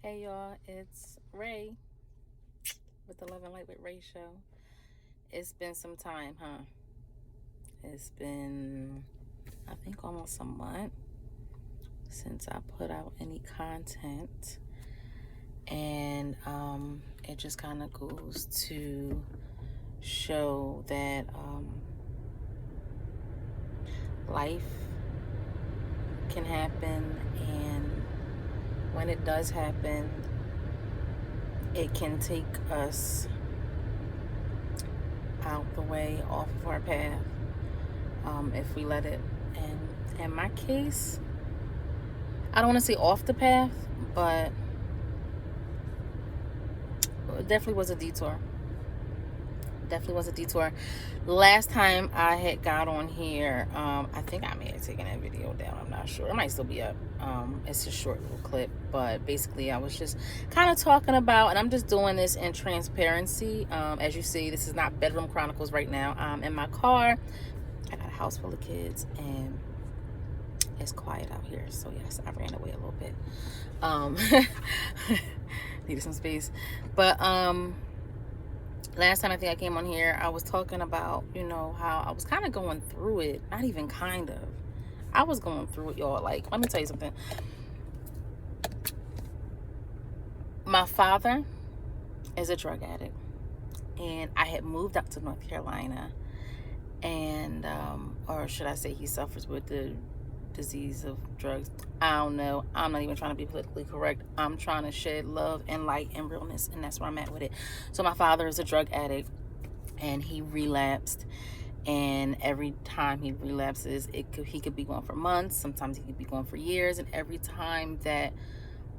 Hey y'all, it's Ray with the Love and Light with Ray show. It's been some time, huh? It's been, I think, almost a month since I put out any content. And it just kind of goes to show that life can happen, and when it does happen, it can take us out the way, off of our path, if we let it. And in my case, I don't want to say off the path, but it definitely was a detour. Last time I had got on here, I think I may have taken that video down. I'm not sure. It might still be up. It's a short little clip, but basically I was just kind of talking about, and I'm just doing this in transparency. As you see, this is not Bedroom Chronicles right now. I'm in my car. I got a house full of kids, and it's quiet out here. So yes, I ran away a little bit. Needed some space. But last time I think I came on here, I was talking about, how I was kind of going through it. Not even kind of. I was going through it, y'all. Like, let me tell you something. My father is a drug addict, and I had moved out to North Carolina, and or should I say he suffers with the disease of drugs. I don't know. I'm not even trying to be politically correct. I'm trying to shed love and light and realness, and that's where I'm at with it. So my father is a drug addict, and he relapsed, and every time he relapses, he could be gone for months. Sometimes he could be gone for years, and every time that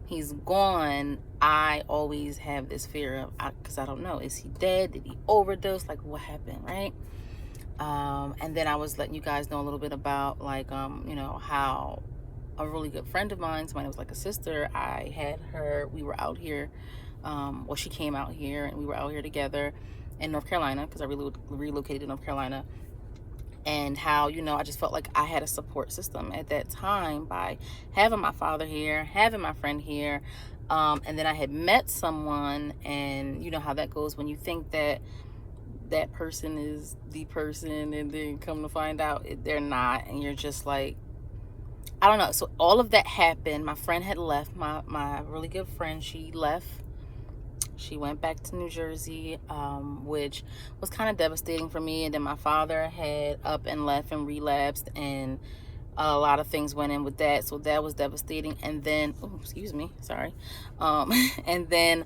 he's gone, I always have this fear of, because I don't know, is he dead? Did he overdose? Like, what happened, right? And then I was letting you guys know a little bit about, like, how a really good friend of mine, somebody was like a sister, I had her, we were out here, she came out here, and we were out here together in North Carolina, because I relocated to North Carolina. And how, I just felt like I had a support system at that time by having my father here, having my friend here. And then I had met someone, and you know how that goes when you think that person is the person, and then come to find out they're not, and you're just like, I don't know. So all of that happened. My friend had left. My really good friend, she left. She went back to New Jersey, which was kind of devastating for me. And then my father had up and left and relapsed, and a lot of things went in with that. So that was devastating. And then, and then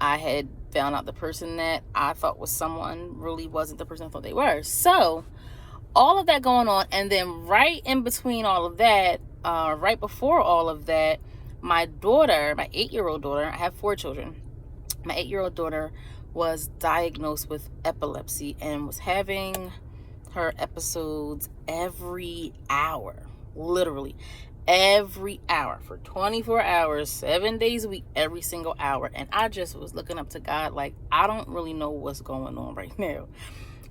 I had found out the person that I thought was someone really wasn't the person I thought they were. So all of that going on, and then right in between all of that, right before all of that, my daughter, my 8-year-old daughter, I have 4 children. My 8-year-old daughter was diagnosed with epilepsy and was having her episodes every hour, literally every hour for 24 hours, 7 days a week, every single hour. And I just was looking up to God, like, I don't really know what's going on right now.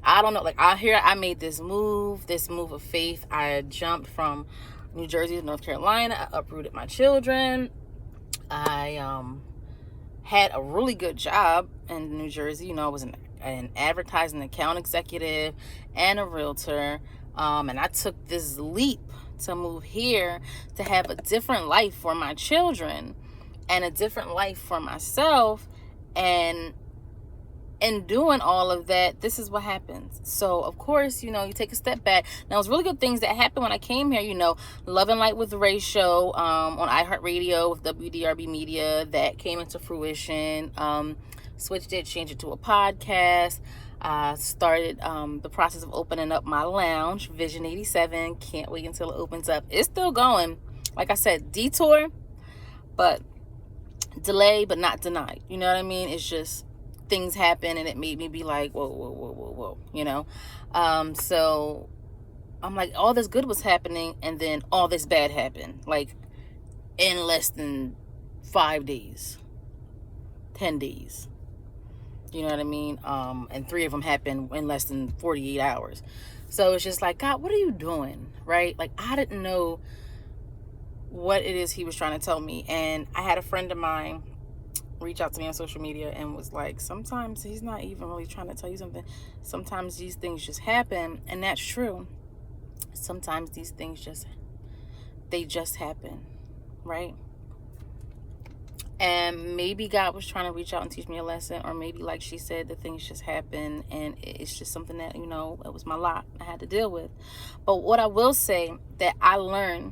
I don't know. Like, I made this move of faith. I jumped from New Jersey to North Carolina. I uprooted my children. I had a really good job in New Jersey. I was an advertising account executive and a realtor. And I took this leap to move here to have a different life for my children and a different life for myself. And in doing all of that, this is what happens. So of course, you take a step back. Now, it was really good things that happened when I came here. Love and Light with Ray show on iHeartRadio with WDRB Media, that came into fruition. Switched it, changed it to a podcast. Started the process of opening up my lounge, Vision 87. Can't wait until it opens up. It's still going. Like I said, detour, but delay, but not denied. You know what I mean? It's just things happen, and it made me be like, whoa. So I'm like, all this good was happening, and then all this bad happened, like in less than 5 days, 10 days. You know what I mean? And 3 of them happened in less than 48 hours. So it's just like, God, what are you doing? Right? Like, I didn't know what it is he was trying to tell me. And I had a friend of mine reach out to me on social media and was like, sometimes he's not even really trying to tell you something. Sometimes these things just happen. And that's true. Sometimes these things just happen, right? And maybe God was trying to reach out and teach me a lesson, or maybe, like she said, the things just happen and it's just something that, you know, it was my lot, I had to deal with. But what I will say that I learned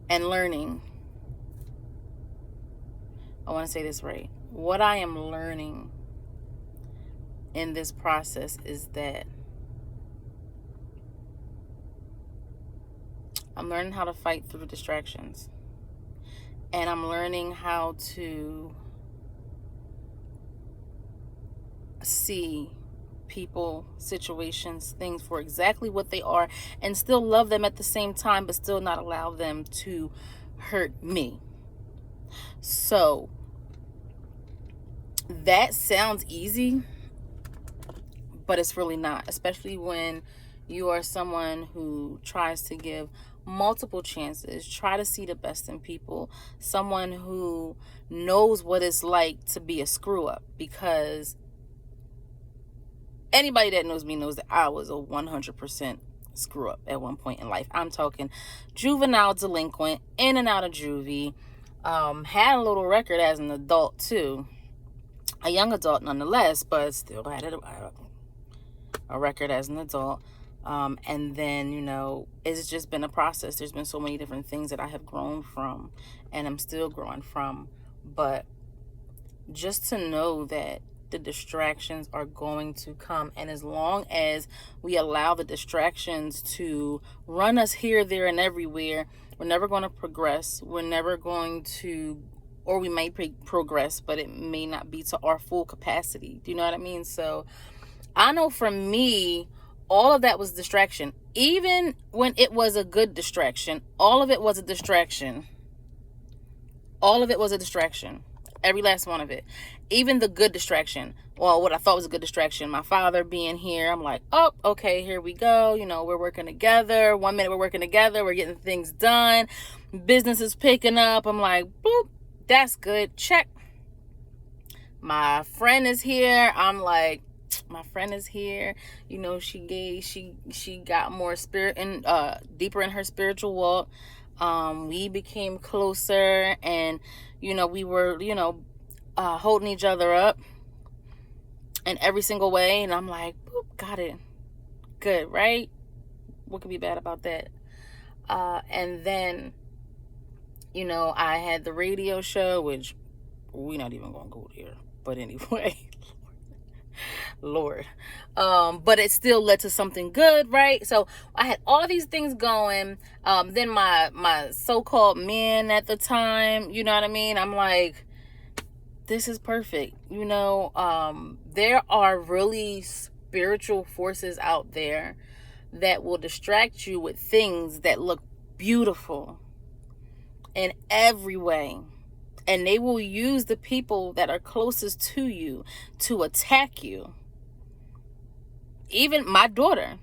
and learning, I want to say this right. What I am learning in this process is that I'm learning how to fight through distractions. And I'm learning how to see people, situations, things for exactly what they are and still love them at the same time, but still not allow them to hurt me. So that sounds easy, but it's really not, especially when you are someone who tries to give multiple chances, try to see the best in people, someone who knows what it's like to be a screw up, because anybody that knows me knows that I was a 100% screw up at one point in life. I'm talking juvenile delinquent, in and out of juvie, had a little record as an adult too, a young adult nonetheless, but still had a record as an adult. And then, you know, it's just been a process. There's been so many different things that I have grown from and I'm still growing from. But just to know that the distractions are going to come, and as long as we allow the distractions to run us here, there, and everywhere, we're never going to progress. We're never going to, or we may progress, but it may not be to our full capacity. Do you know what I mean? So I know for me, all of that was distraction. Even when it was a good distraction, all of it was a distraction. All of it was a distraction. Every last one of it. Even the good distraction. Well, what I thought was a good distraction, my father being here, I'm like, oh, okay, here we go. You know, we're working together. 1 minute we're working together. We're getting things done. Business is picking up. I'm like, boop, that's good. Check. My friend is here. I'm like, my friend is here. You know, she got more spirit and deeper in her spiritual walk. We became closer, and you know, we were, you know, holding each other up in every single way. And I'm like, boop, got it. Good, right? What could be bad about that? And then, you know, I had the radio show, which we're not even gonna go there. But anyway, Lord. But it still led to something good, right? So I had all these things going. Then my so-called man at the time, you know what I mean? I'm like, this is perfect. You know, there are really spiritual forces out there that will distract you with things that look beautiful in every way. And they will use the people that are closest to you to attack you. Even my daughter,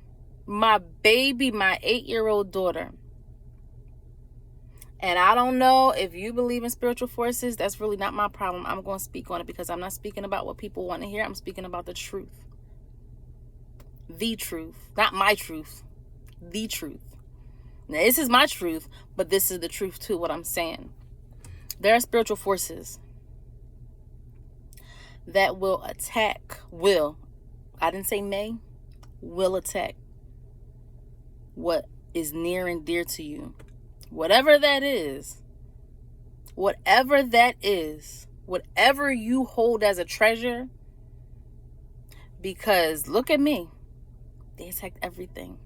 my baby, my 8-year-old daughter. And I don't know if you believe in spiritual forces. That's really not my problem. I'm going to speak on it because I'm not speaking about what people want to hear. I'm speaking about the truth. The truth. Not my truth. The truth. Now, this is my truth, but this is the truth too, what I'm saying. There are spiritual forces that will attack, I didn't say may, will attack what is near and dear to you. Whatever that is, whatever you hold as a treasure, because look at me, they attacked everything,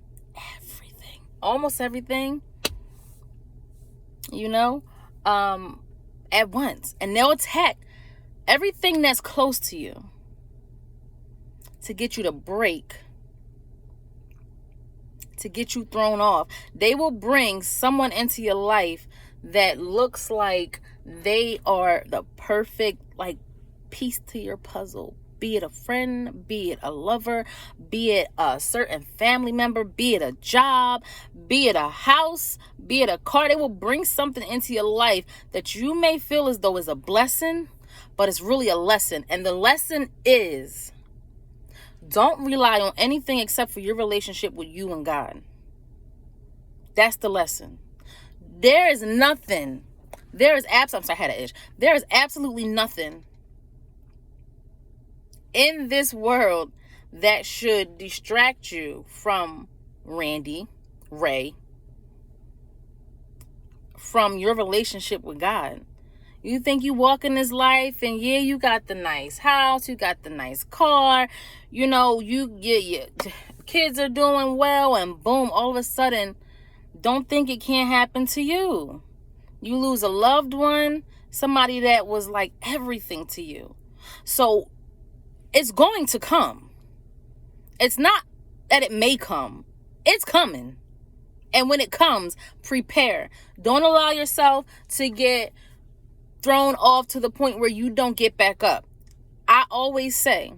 almost everything, you know, at once. And they'll attack everything that's close to you to get you to break, to get you thrown off. They will bring someone into your life that looks like they are the perfect, like, piece to your puzzle, be it a friend, be it a lover, be it a certain family member, be it a job, be it a house, be it a car. They will bring something into your life that you may feel as though is a blessing, but it's really a lesson. And the lesson is, don't rely on anything except for your relationship with you and God. That's the lesson. There is nothing. There is absolutely nothing in this world that should distract you from Randy, Ray, from your relationship with God. You think you walk in this life and yeah, you got the nice house, you got the nice car, you know, your kids are doing well, and boom, all of a sudden, don't think it can't happen to you. You lose a loved one, somebody that was like everything to you. So it's going to come. It's not that it may come. It's coming. And when it comes, prepare. Don't allow yourself to get thrown off to the point where you don't get back up. I always say,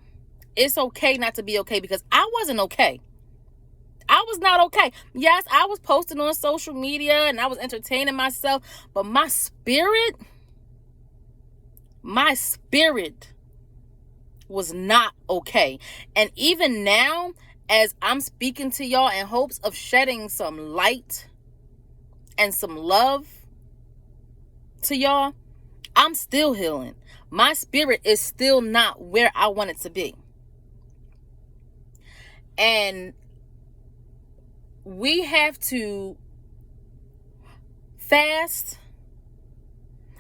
it's okay not to be okay, because I wasn't okay. I was not okay. Yes, I was posting on social media and I was entertaining myself, but my spirit was not okay. And even now, as I'm speaking to y'all in hopes of shedding some light and some love to y'all, I'm still healing. My spirit is still not where I want it to be. And we have to fast.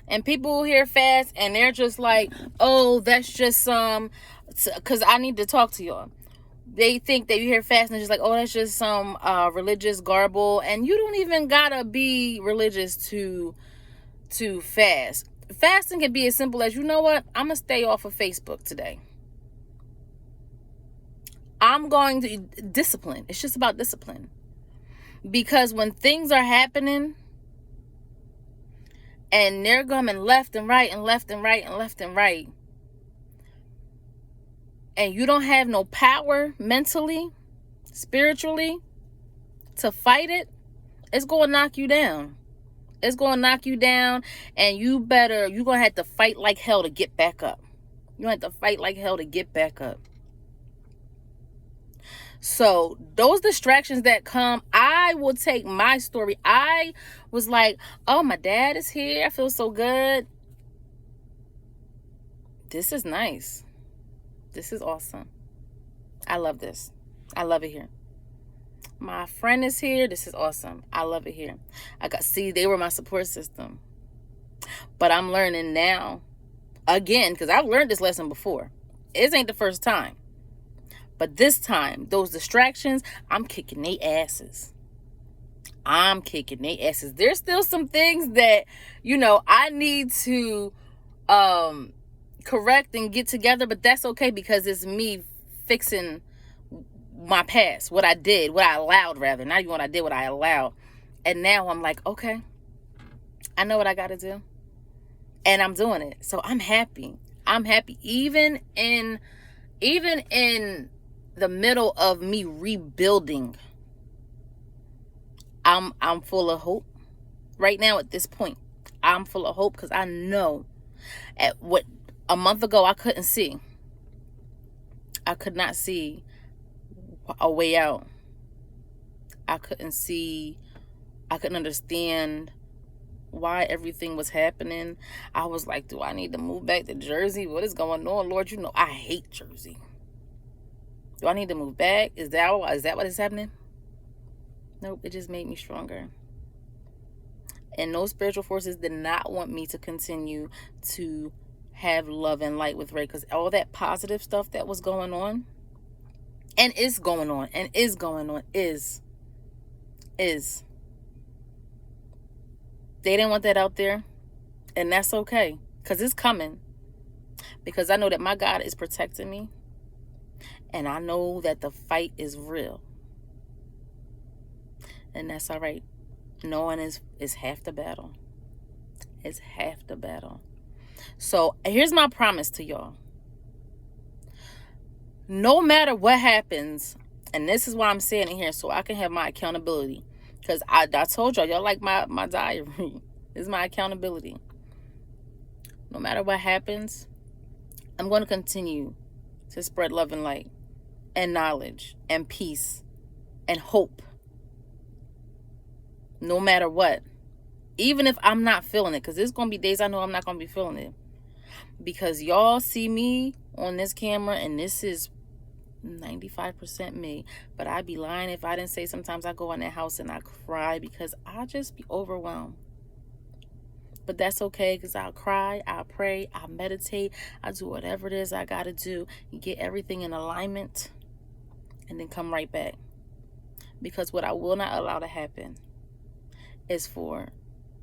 And people hear fast and they're just like, oh, that's just because I need to talk to y'all. They think that you hear fast and they're just like, oh, that's just some religious garble. And you don't even gotta be religious to fast. Fasting can be as simple as, you know what? I'm going to stay off of Facebook today. I'm going to discipline. It's just about discipline. Because when things are happening and they're coming left and right and left and right and left and right, and you don't have no power mentally, spiritually to fight it, it's going to knock you down. It's going to knock you down, and you're going to have to fight like hell to get back up. You have to fight like hell to get back up. So those distractions that come, I will take my story. I was like, oh, my dad is here. I feel so good. This is nice. This is awesome. I love this. I love it here. My friend is here. This is awesome. I love it here. They were my support system. But I'm learning now, again, because I've learned this lesson before. It ain't the first time. But this time, those distractions, I'm kicking their asses. There's still some things that, I need to correct and get together, but that's okay, because it's me fixing my past, what I did, what I allowed, rather. Not even what I did, what I allowed. And now I'm like, okay, I know what I got to do. And I'm doing it. So I'm happy. Even in the middle of me rebuilding, I'm full of hope. Right now at this point, I'm full of hope, because I know at what a month ago I couldn't see. I could not see a way out. I couldn't understand why everything was happening. I was like, do I need to move back to Jersey? What is going on? Lord, I hate Jersey. Do I need to move back? Is that what is happening? Nope, it just made me stronger. And those spiritual forces did not want me to continue to have love and light with Ray, because all that positive stuff that was going on and is going on is they didn't want that out there, and that's okay, because it's coming, because I know that my God is protecting me, and I know that the fight is real, and that's all right. Knowing is half the battle. It's half the battle. So here's my promise to y'all. no matter what happens, and this is why I'm saying it here, so I can have my accountability. Because I told y'all like my diary. This is my accountability. No matter what happens, I'm going to continue to spread love and light and knowledge and peace and hope. No matter what. Even if I'm not feeling it. Because there's going to be days I know I'm not going to be feeling it. Because y'all see me on this camera, and this is 95% me. But I'd be lying if I didn't say sometimes I go in that house and I cry because I just be overwhelmed. But that's okay, because I'll cry, I'll pray, I'll meditate, I'll do whatever it is I got to do, get everything in alignment, and then come right back. Because what I will not allow to happen is for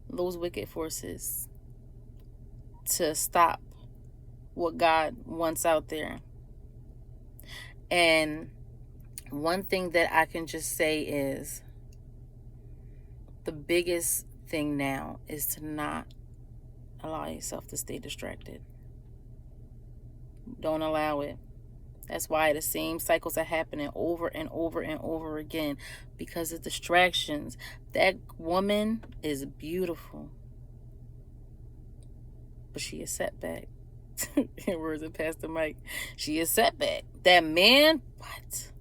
those wicked forces to stop what God wants out there. And one thing that I can just say is the biggest thing now is to not allow yourself to stay distracted. Don't allow it. That's why the same cycles are happening over and over and over again, because of distractions. That woman is beautiful, but she is setback. In words of Pastor Mike, she is setback. That man, what?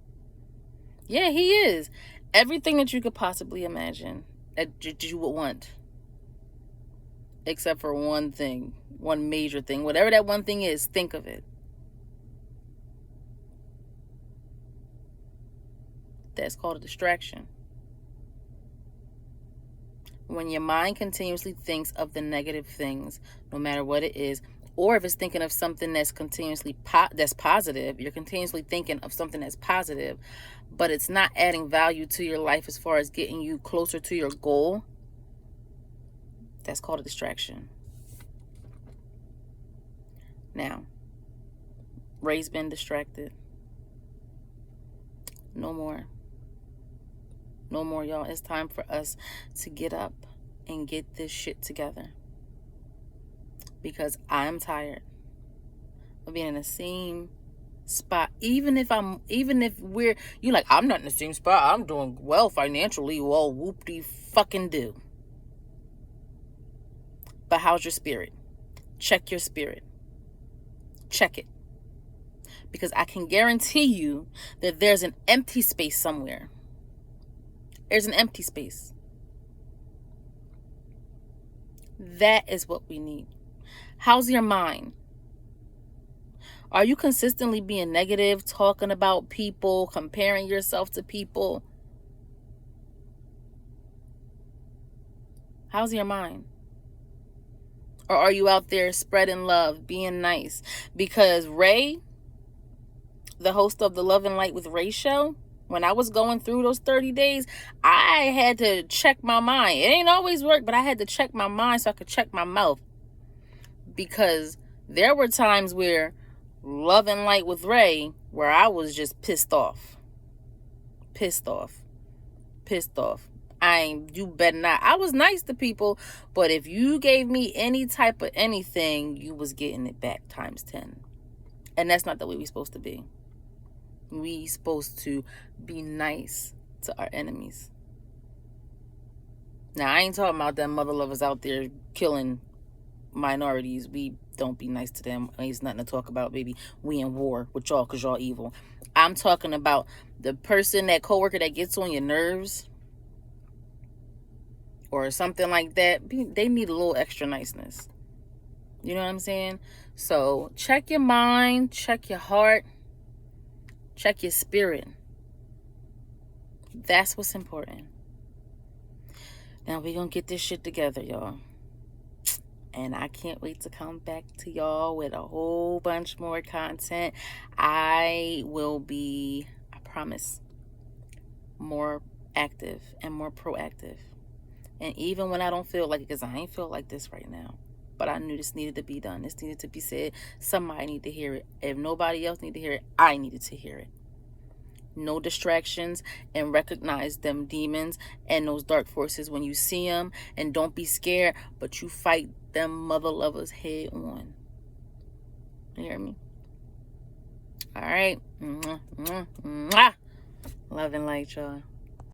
Yeah, he is. Everything that you could possibly imagine that you would want. Except for one thing, one major thing. Whatever that one thing is, think of it. That's called a distraction. When your mind continuously thinks of the negative things, no matter what it is, or if it's thinking of something that's continuously that's positive, you're continuously thinking of something that's positive, but it's not adding value to your life as far as getting you closer to your goal, that's called a distraction. Now, Ray's been distracted. No more. No more, y'all. It's time for us to get up and get this shit together. Because I'm tired of being in the same spot. Even if you're like, I'm not in the same spot. I'm doing well financially. Well, whoop-de fucking do. But how's your spirit? Check your spirit. Check it. Because I can guarantee you that there's an empty space somewhere. There's an empty space. That is what we need. How's your mind? Are you consistently being negative, talking about people, comparing yourself to people? How's your mind? Or are you out there spreading love, being nice? Because Ray, the host of the Love and Light with Ray show, when I was going through those 30 days, I had to check my mind. It ain't always work, but I had to check my mind so I could check my mouth. Because there were times where Love and Light with Ray, where I was just pissed off. You better not. I was nice to people, but if you gave me any type of anything, you was getting it back times 10. And that's not the way we're supposed to be. We supposed to be nice to our enemies. Now, I ain't talking about them mother lovers out there killing minorities. We don't be nice to them. Ain't nothing to talk about, baby. We in war with y'all because y'all evil. I'm talking about the person, that coworker that gets on your nerves or something like that. They need a little extra niceness. You know what I'm saying? So check your mind, check your heart, check your spirit. That's what's important. Now we're going to get this shit together, y'all. And I can't wait to come back to y'all with a whole bunch more content. I will be, I promise, more active and more proactive. And even when I don't feel like it, because I ain't feel like this right now. But I knew this needed to be done. This needed to be said. Somebody need to hear it. If nobody else need to hear it, I needed to hear it. No distractions, and recognize them demons and those dark forces when you see them, and don't be scared, but you fight them mother lovers head on. You hear me? All right. Mwah, mwah, mwah. Love and light, y'all.